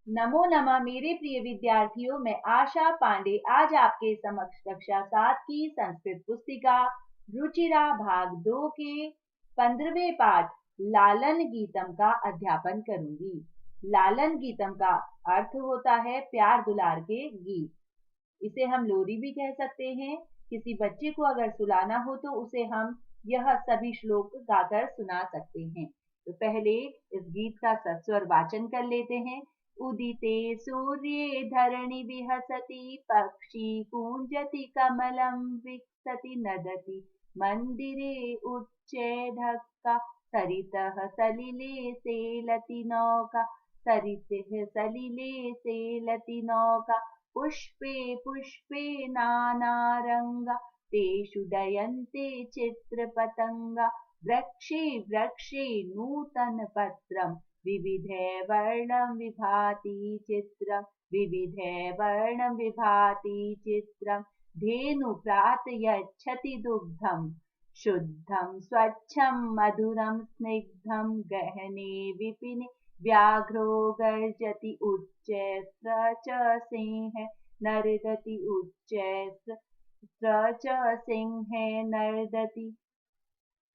नमो नमः मेरे प्रिय विद्यार्थियों, मैं आशा पांडे आज आपके समक्ष कक्षा 7 की संस्कृत पुस्तिका रुचिरा भाग 2 के 15वें पाठ लालन गीतम का अध्यापन करूंगी। लालन गीतम का अर्थ होता है प्यार दुलार के गीत। इसे हम लोरी भी कह सकते हैं। किसी बच्चे को अगर सुलाना हो तो उसे हम यह सभी श्लोक गाकर सुना सकते हैं। तो पहले इस गीत का सस्वर वाचन कर लेते हैं। उदिते सूर्ये धरणि विहसति पक्षी कूंजति कमलं विकसति नदति मंदिरे उच्चैढक्का सरितः सलिले सेलति नौका सरितः सलिले सेलति नौका पुष्पे पुष्पे नानारंगा तेषु दयन्ते चित्रपतंगा वृक्षे वृक्षे नूतन पत्रम् विविधे वर्णं विभाति चित्रं विविधे वर्णं विभाति चित्रं धेनु प्रातयच्छति दुग्धं शुद्धं स्वच्छं मधुरं स्निग्धं गहने विपिने व्याघ्रो गर्जति उच्चैस्त्र च सिंह नर्दति उच्चैस्त्र च सिंहे नर्दति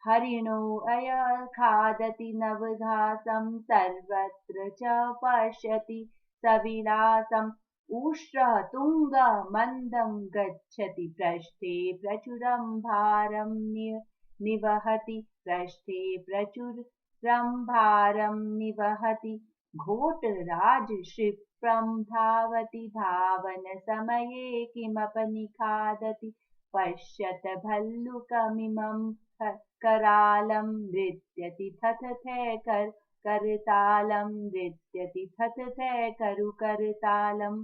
हरिणो अय खादति नवघासं सर्वत्र च पश्यति सविलासम् उष्ट्रः तुंग मंदं गच्छति पृष्ठे प्रचुरं भारं निवहति पृष्ठे प्रचुरं भारं निवहति घोटराज क्षिप्रं धावति धावन समये किमपनिखादति पश्यत भल्लुकमिमं करालं नृत्यति थथथे करतालम नृत्यति थथथे करतालम।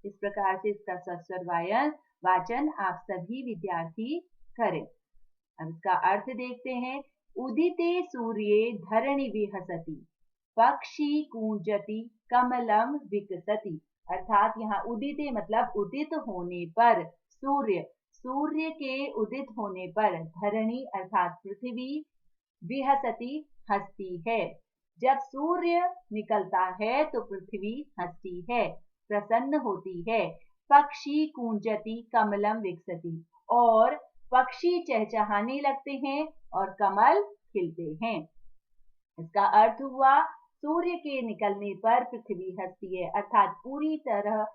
इस प्रकार से इसका सस्वर वाचन आप सभी विद्यार्थी करें। अब इसका अर्थ देखते हैं। उदिते सूर्ये धरणि विहसति पक्षी कूंजति कमलम विकसति। अर्थात यहाँ उदिते मतलब उदित होने पर, सूर्य के उदित होने पर धरणी अर्थात पृथ्वी विहसति हंसती है। जब सूर्य निकलता है तो पृथ्वी हंसती है, प्रसन्न होती है। पक्षी कूंजति कमलम विकसति, और पक्षी चहचहाने लगते हैं और कमल खिलते हैं। इसका अर्थ हुआ सूर्य के निकलने पर पृथ्वी हंसती है, अर्थात पूरी तरह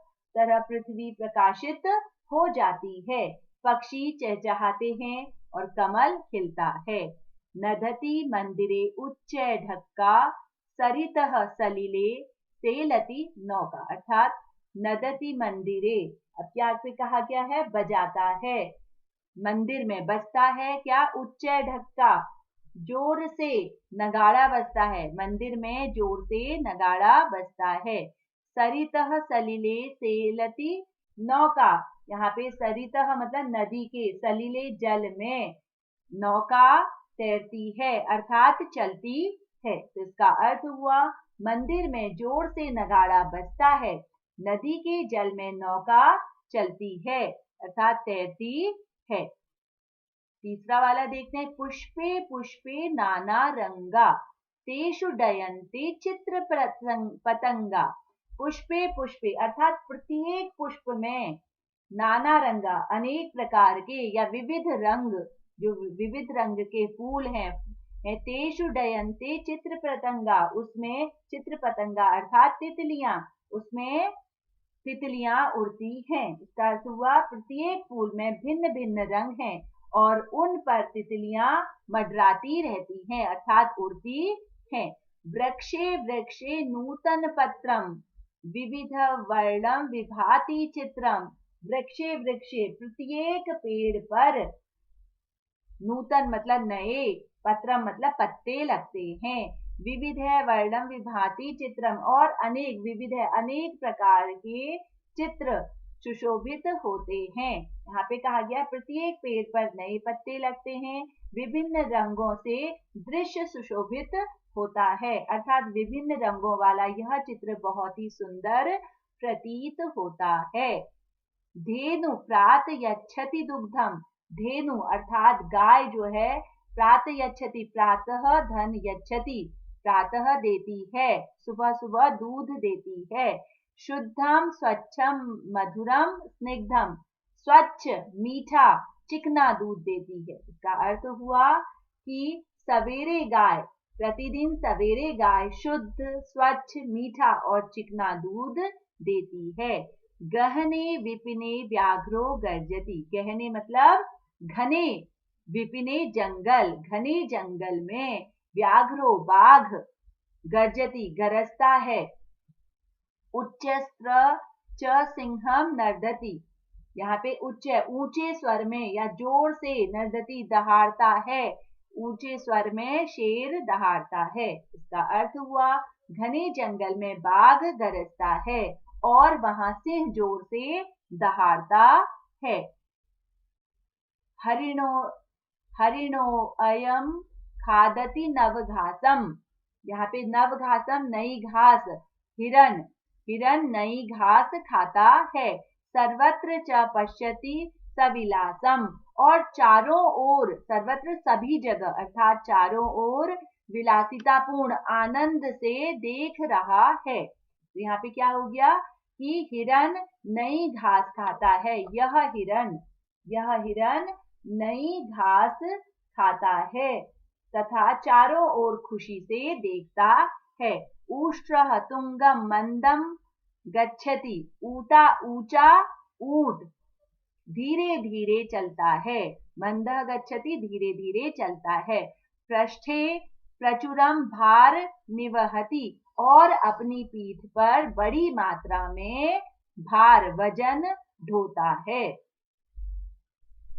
पृथ्वी प्रकाशित हो जाती है। पक्षी चहचहाते हैं और कमल खिलता है। नदति मंदिरे उच्चैढक्का सरितः सलिले सेलति नौका। अर्थात नदति मंदिरे, अब क्या कहा गया है? बजाता है, मंदिर में बजता है क्या? उच्चैढक्का, जोर से नगाड़ा बजता है, मंदिर में जोर से नगाड़ा बजता है। सरितः सलिले सेलति नौका, यहाँ पे सरितः मतलब नदी के, सलिले जल में, नौका तैरती है अर्थात चलती है। तो इसका अर्थ हुआ मंदिर में जोर से नगाड़ा बजता है, नदी के जल में नौका चलती है अर्थात तैरती है। तीसरा वाला देखते हैं। पुष्पे पुष्पे नाना रंगा तेषु डयन्ते चित्र पतंगा। पुष्पे पुष्पे अर्थात प्रत्येक पुष्प में नाना रंगा अनेक प्रकार के या विविध रंग, जो विविध रंग के फूल हैं। तेषु डयन्ते चित्र पतंगा, उसमें चित्र पतंगा अर्थात तितलियां, उसमें तितलियां उड़ती हैं। इसका अर्थ हुआ प्रत्येक फूल में भिन्न भिन्न रंग हैं और उन पर तितलियां मंडराती रहती हैं अर्थात उड़ती हैं। वृक्षे वृक्षे नूतन पत्रम विविध वर्णम विभाति चित्रम। वृक्षे वृक्षे प्रत्येक पेड़ पर, नूतन मतलब नए, पत्रम मतलब पत्ते लगते हैं। विविध है वर्णम विभाति चित्रम, और अनेक, विविध है अनेक प्रकार के चित्र सुशोभित होते हैं। यहाँ पे कहा गया प्रत्येक पेड़ पर नए पत्ते लगते हैं, विभिन्न रंगों से दृश्य सुशोभित होता है अर्थात विभिन्न रंगों वाला यह चित्र बहुत ही सुंदर प्रतीत होता है। धेनु प्रात यच्छति दुग्धम, धेनु अर्थात गाय जो है, प्रात यच्छति प्रातः धन यच्छति प्रातः देती है, सुबह सुबह दूध देती है। शुद्धम स्वच्छम मधुरम स्निग्धम। स्वच्छ मीठा चिकना दूध देती है। इसका अर्थ हुआ कि सवेरे गाय, प्रतिदिन सवेरे गाय शुद्ध, स्वच्छ, मीठा और चिकना दूध देती है। गहने विपिने व्याघ्रो गर्जति। गहने मतलब घने, विपिने जंगल, घने जंगल में व्याघ्रो बाघ, गर्जति गरजता है। उच्चस्त्र च सिंहम नर्दति। यहाँ पे उच्च है, ऊंचे स्वर में या जोर से, नर्दति दहाड़ता है, ऊंचे स्वर में शेर दहाड़ता है। इसका अर्थ हुआ घने जंगल में बाघ गरजता है और वहां सिंह जोर से दहाड़ता है। हरिणो हरिणो अयम खादति नवघासम। यहाँ पे नवघासम नई घास, हिरन, हिरन नई घास खाता है। सर्वत्र च पश्यति सविलासम। और चारों ओर, सर्वत्र सभी जगह अर्थात चारों ओर, विलासितापूर्ण आनंद से देख रहा है। तो यहाँ पे क्या हो गया कि हिरन नई घास खाता है। यह हिरन नई घास खाता है तथा चारों ओर खुशी से देखता है। ऊष्ट्रः तुंगम मंदम गच्छति। ऊंचा ऊंट धीरे धीरे चलता है। मंदः गच्छति धीरे धीरे चलता है। पृष्ठे प्रचुरम भार निवहति। और अपनी पीठ पर बड़ी मात्रा में भार, वजन ढोता है।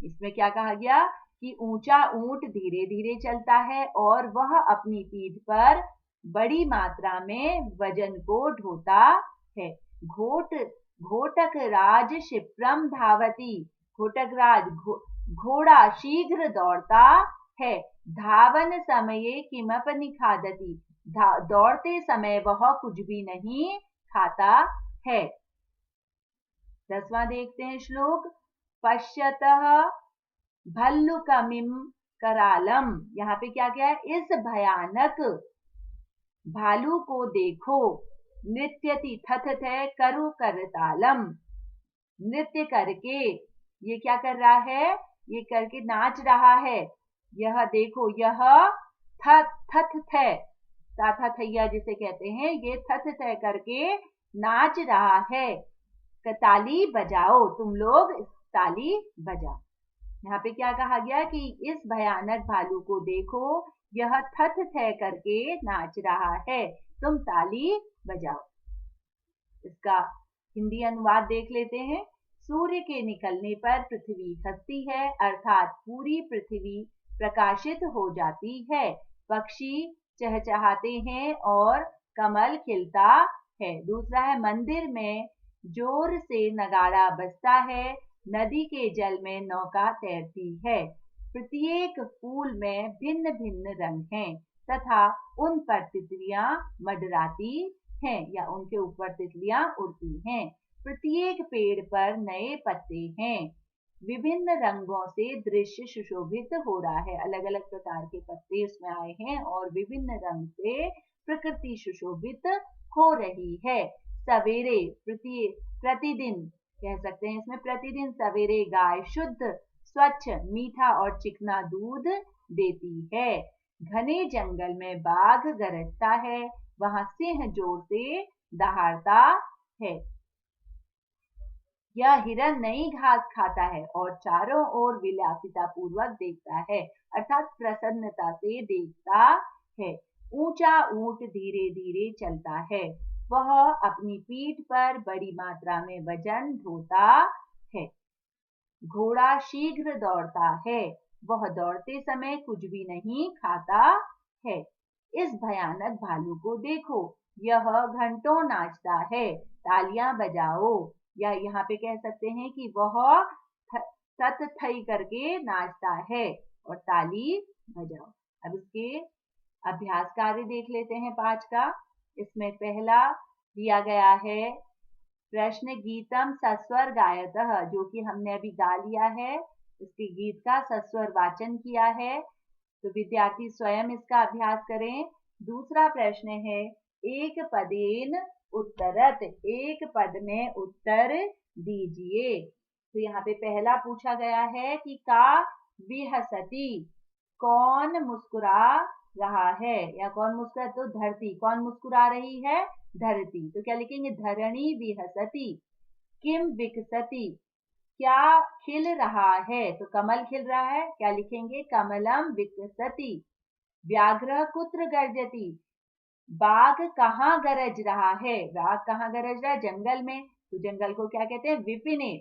इसमें क्या कहा गया कि ऊंचा ऊंट धीरे धीरे चलता है और वह अपनी पीठ पर बड़ी मात्रा में वजन को ढोता है। घोटक राज क्षिप्रम धावति। घोटक राज घोड़ा शीघ्र दौड़ता है। धावन समये किमपि निखादति। दौड़ते समय वह कुछ भी नहीं खाता है। 10वां देखते हैं श्लोक। पश्यतः भल्लुकमिम करालम। यहाँ पे क्या क्या है, इस भयानक भालू को देखो। नृत्यति थथ करु करतालम। नृत्य करके, ये क्या कर रहा है, ये करके नाच रहा है। यह देखो, यह थथ थे, ताथा थैया जिसे कहते हैं, ये थथ थे करके नाच रहा है। ताली बजाओ, तुम लोग ताली बजाओ। यहाँ पे क्या कहा गया कि इस भयानक भालू को देखो, यह थथ थे करके नाच रहा है, तुम ताली बजाओ। इसका हिंदी अनुवाद देख लेते हैं। सूर्य के निकलने पर पृथ्वी हंसती है, अर्थात पूरी पृथ्वी प्रकाशित हो जाती है। पक्षी चहचहाते हैं और कमल खिलता है। दूसरा है, मंदिर में जोर से नगाड़ा बजता है, नदी के जल में नौका तैरती है। प्रत्येक फूल में भिन्न भिन्न रंग हैं तथा उन पर तितलियां मंडराती हैं या उनके ऊपर तितलियां उड़ती हैं। प्रत्येक पेड़ पर नए पत्ते हैं। विभिन्न रंगों से दृश्य सुशोभित हो रहा है। अलग अलग प्रकार के पत्ते उसमें आए हैं और विभिन्न रंग से प्रकृति सुशोभित हो रही है। सवेरे, प्रतिदिन कह सकते हैं इसमें, प्रतिदिन सवेरे गाय शुद्ध, स्वच्छ, मीठा और चिकना दूध देती है। घने जंगल में बाघ गरजता है, वहां सिंह जोर से दहाड़ता है। यह हिरन नई घास खाता है और चारों ओर विलासिता पूर्वक देखता है, अर्थात प्रसन्नता से देखता है। ऊंचा ऊंट धीरे धीरे चलता है, वह अपनी पीठ पर बड़ी मात्रा में वजन ढोता है। घोड़ा शीघ्र दौड़ता है, वह दौड़ते समय कुछ भी नहीं खाता है। इस भयानक भालू को देखो, यह घंटों नाचता है, तालियां बजाओ। या यहाँ पे कह सकते हैं कि वह सत थई करके नाचता है और ताली बजाओ। अब इसके अभ्यास कार्य देख लेते हैं 5 का। इसमें पहला दिया गया है प्रश्न, गीतम सस्वर गायतः, जो कि हमने अभी गा लिया है। इसके गीत का सस्वर वाचन किया है, तो विद्यार्थी स्वयं इसका अभ्यास करें। दूसरा प्रश्न है, एक पदेन उत्तरत, एक पद में उत्तर दीजिए। तो यहाँ पे पहला पूछा गया है कि का विहसती, कौन मुस्कुरा रहा है, या कौन मुस्कुरा, तो धरती, कौन मुस्कुरा रही है, धरती। तो क्या लिखेंगे, धरणी विहसती। किम विकसती, क्या खिल रहा है, तो कमल खिल रहा है, क्या लिखेंगे, कमलम विकसती। व्याघ्र कुत्र गर्जती, बाघ कहाँ गरज रहा है, बाघ कहाँ गरज रहा है, जंगल में, तो जंगल को क्या कहते हैं, विपिने।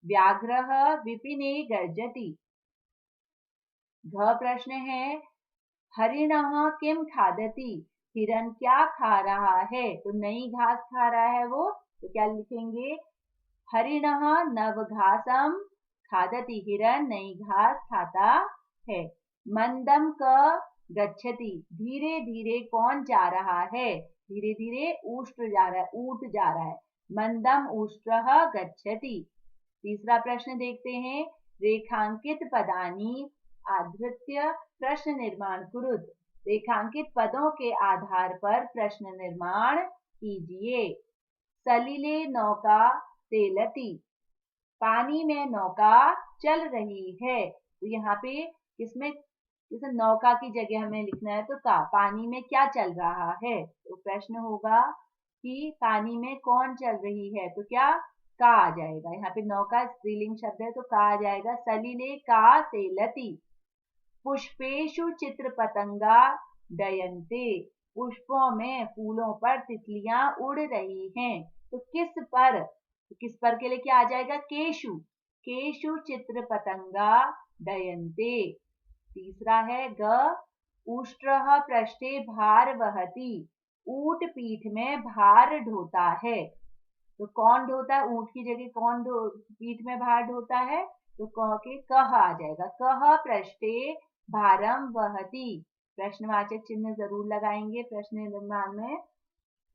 व्याघ्र विपिने गर्जती। घ प्रश्न है, हरिणः किम खादति, हिरण क्या खा रहा है, तो नई घास खा रहा है वो, तो क्या लिखेंगे, हरिणः नवघासम खादति, हिरण नई घास खाता है। मंदम क गच्छति, धीरे धीरे कौन जा रहा है, धीरे धीरे ऊष्ट जा रहा है, ऊंट जा रहा है। मंदम ऊष्ट्रः गच्छति। तीसरा प्रश्न देखते हैं, रेखांकित पदानी आधृत्य प्रश्न निर्माण कुरुत, रेखांकित पदों के आधार पर प्रश्न निर्माण कीजिए। सलिले नौका तेलती, पानी में नौका चल रही है, तो यहाँ पे किसमें, जैसे नौका की जगह हमें लिखना है तो का, पानी में क्या चल रहा है, तो प्रश्न होगा कि पानी में कौन चल रही है, तो क्या का आ जाएगा। यहाँ पे नौका स्त्रीलिंग शब्द है तो का आ जाएगा। सलिले का सेलती, पुष्पेशु चित्र पतंगा डयन्ते, पुष्पों में, फूलों पर तितलियां उड़ रही हैं, तो किस पर, तो किस पर के लिए क्या आ जाएगा, केशु, केशु चित्र पतंगा डयन्ते। तीसरा है ग, उष्ट्रः पृष्ठे भार वहति, ऊंट पीठ में भार ढोता है, तो कौन ढोता है, ऊंट की जगह कौन पीठ में भार ढोता है, तो कह के कह आ जाएगा। कह पृष्ठे भारम वहति, प्रश्नवाचक चिन्ह जरूर लगाएंगे प्रश्न निर्माण में।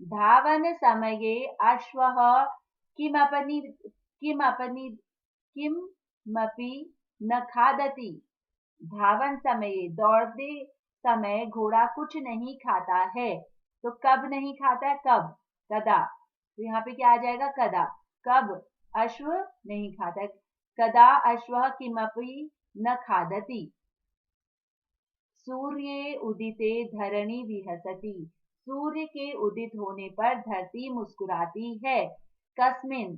धावन समये अश्वः किमपि किमपि किमपि न खादति, धावन समय, दौड़ते समय घोड़ा कुछ नहीं खाता है, तो कब नहीं खाता है, कब, कदा, तो यहाँ पे क्या आ जाएगा, कदा, कब अश्व नहीं खाता है, कदा अश्व किमपि न खादति। सूर्ये उदिते धरणी विहसति, सूर्य के उदित होने पर धरती मुस्कुराती है। कस्मिन,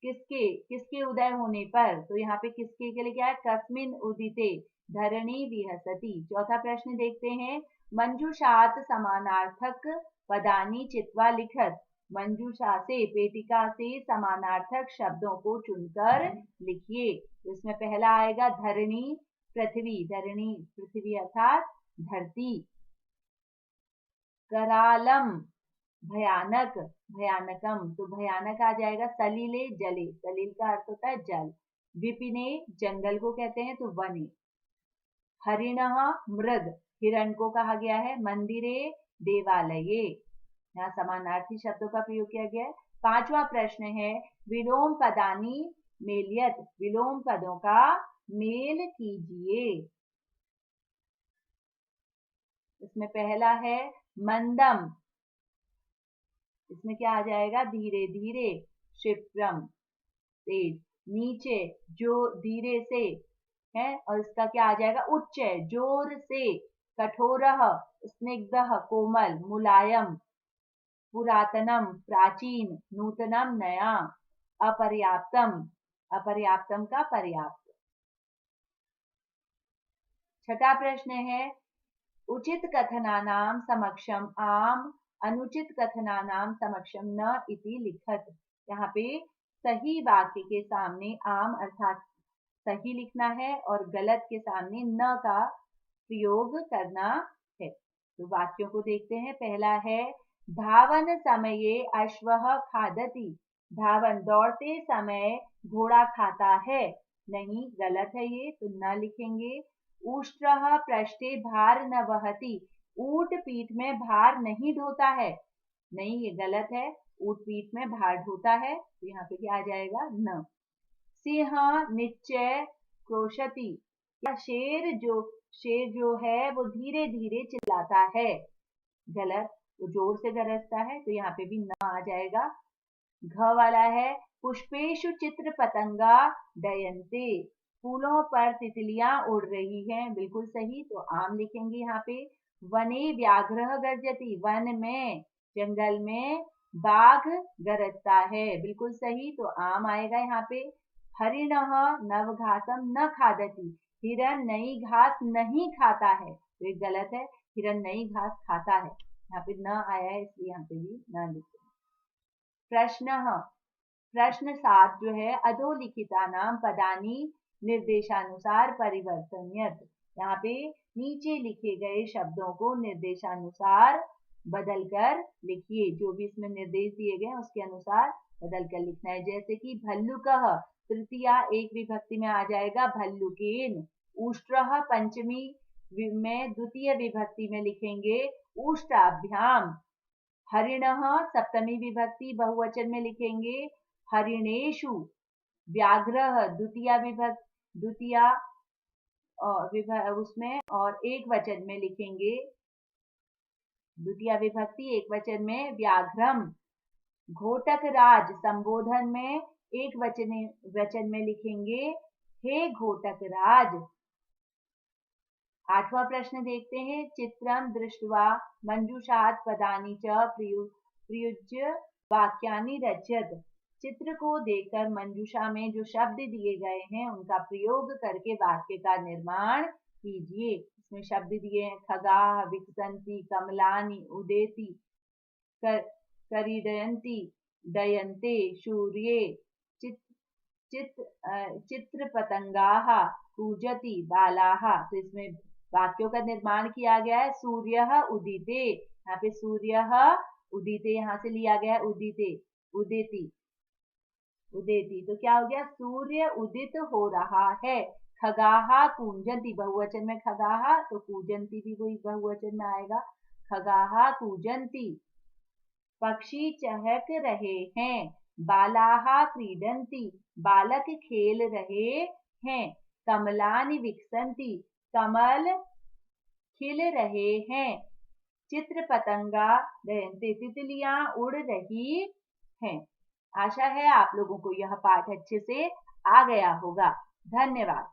किसके, किसके उदय होने पर, तो यहाँ पे किसके के लिए क्या है, कस्मिन उदिते धरणी विहसति। चौथा प्रश्न देखते हैं, मंजूषात समानार्थक पदानी चित्वा लिखत, मंजूषा से, पेटिका से समानार्थक शब्दों को चुनकर लिखिए। तो इसमें पहला आएगा धरणी, पृथ्वी, धरणी पृथ्वी अर्थात धरती। करालम भयानक, भयानकम, तो भयानक आ जाएगा। सलीले जले, सलील का अर्थ होता है जल। विपिने जंगल को कहते हैं तो वने। हरिणः मृग, हिरण को कहा गया है। मंदिरे देवालये, यहाँ समानार्थी शब्दों का प्रयोग किया गया है। पांचवा प्रश्न है, विलोम पदानी मेलियत, विलोम पदों का मेल कीजिए। इसमें पहला है मंदम, इसमें क्या आ जाएगा, धीरे धीरे। क्षिप्रम तेज, नीचे, जो धीरे से है, और इसका क्या आ जाएगा, उच्च, जोर से। कठोरः स्निग्धः कोमल, मुलायम। पुरातनम प्राचीन, नूतनम नया। अपर्याप्तम, अपर्याप्तम का पर्याप्त। छठा प्रश्न है, उचित कथनानां समक्षम आम, अनुचित कथनानां समक्षम न इति लिखत। यहाँ पे सही वाक्य के सामने आम अर्थात सही लिखना है और गलत के सामने न का प्रयोग करना है। तो वाक्यों को देखते हैं। पहला है, धावन समये अश्वः खादति, धावन दौड़ते समय घोड़ा खाता है, नहीं, गलत है ये, तो न लिखेंगे। उष्ट्रः पृष्ठे भार न वहति, ऊंट पीठ में भार नहीं ढोता है, नहीं, ये गलत है, ऊंट पीठ में भार ढोता है, तो यहाँ पे क्या आ जाएगा, न। सिंह निश्चय क्रोशति, शेर जो है वो धीरे धीरे चिल्लाता है, गलत। वो जोर से गरजता है, तो यहाँ पे भी न आ जाएगा। घ वाला है पुष्पेशु चित्र पतंगा डयन्ते, फूलों पर तितलियां उड़ रही हैं, बिल्कुल सही, तो आम लिखेंगे यहाँ पे। वने व्याघ्र गर्जति, वन में, जंगल में बाघ गरजता है, बिल्कुल सही, तो आम आएगा यहाँ पे। हरिणः नव घासम न खादति, हिरण नई घास नहीं खाता है, तो ये गलत है, हिरण नई घास खाता है, यहाँ पे न आया है इसलिए यहाँ पे भी न लिखें। प्रश्न प्रश्न 7 जो है अधोलिखितानां पदानि निर्देशानुसार परिवर्तन्यत, यहाँ पे नीचे लिखे गए शब्दों को निर्देशानुसार बदलकर लिखिए, जो भी इसमें निर्देश दिए गए हैं उसके अनुसार बदलकर लिखना है। जैसे कि भल्लुकः तृतीया एक विभक्ति में आ जाएगा भल्लुकेन, उष्ट्रः पंचमी में द्वितीय विभक्ति में लिखेंगे उष्ट्राभ्याम, हरिणः सप्तमी विभक्ति बहुवचन में लिखेंगे हरिणेषु, व्याघ्रः द्वितीया उसमें और एक वचन में लिखेंगे, द्वितीय विभक्ति एक वचन में व्याघ्रम, घोटक राज संबोधन में एक वचन में लिखेंगे हे घोटक राज। 8वां प्रश्न देखते हैं, चित्रम दृष्ट्वा मंजूषात् पदानि च प्रयुज्य वाक्यानि रचयत, चित्र को देखकर मंजूषा में जो शब्द दिए गए हैं उनका प्रयोग करके वाक्य का निर्माण कीजिए। इसमें शब्द दिए हैं खगाः, विकसन्ति, कमलानि, उदेति, करीदयन्ति, डयन्ते, सूर्ये, चित्रपतंगाः, कूजति, बालाः, तो इसमें वाक्यों का निर्माण किया गया है। सूर्यः उदिते, यहाँ पे सूर्यः उदिते यहाँ से लिया गया है उदिते, उदेति, तो क्या हो गया, सूर्य उदित हो रहा है। खगाः कूजन्ति, बहुवचन में खगाः, तो कूजन्ति भी वही बहुवचन में आएगा, खगाः कूजन्ति। पक्षी चहक रहे हैं, बालाः क्रीडन्ति, बालक खेल रहे हैं। कमलानि विकसन्ति, कमल खिल रहे हैं। चित्र पतंगा डयन्ते, तितलियां उड़ रही हैं। आशा है आप लोगों को यह पाठ अच्छे से आ गया होगा। धन्यवाद।